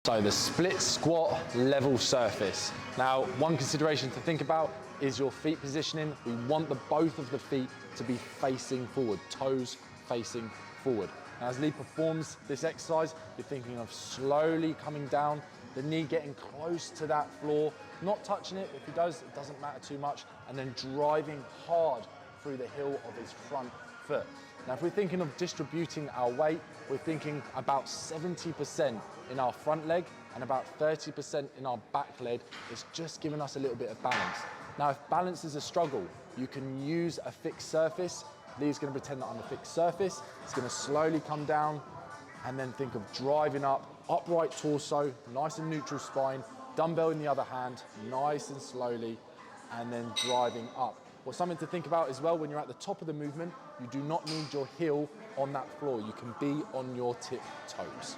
So the split squat level surface. Now, one consideration to think about is your feet positioning. We want both of the feet to be facing forward, toes facing forward. Now, as Lee performs this exercise, you're thinking of slowly coming down, the knee getting close to that floor, not touching it. If he does, it doesn't matter too much, and then driving hard through the heel of his front foot. Now, if we're thinking of distributing our weight, we're thinking about 70% in our front leg and about 30% in our back leg. It's just giving us a little bit of balance. Now, if balance is a struggle, you can use a fixed surface. Lee's gonna pretend that I'm a fixed surface. It's gonna slowly come down and then think of driving up, upright torso, nice and neutral spine, dumbbell in the other hand, nice and slowly, and then driving up. Well, something to think about as well, when you're at the top of the movement, you do not need your heel on that floor. You can be on your tip toes.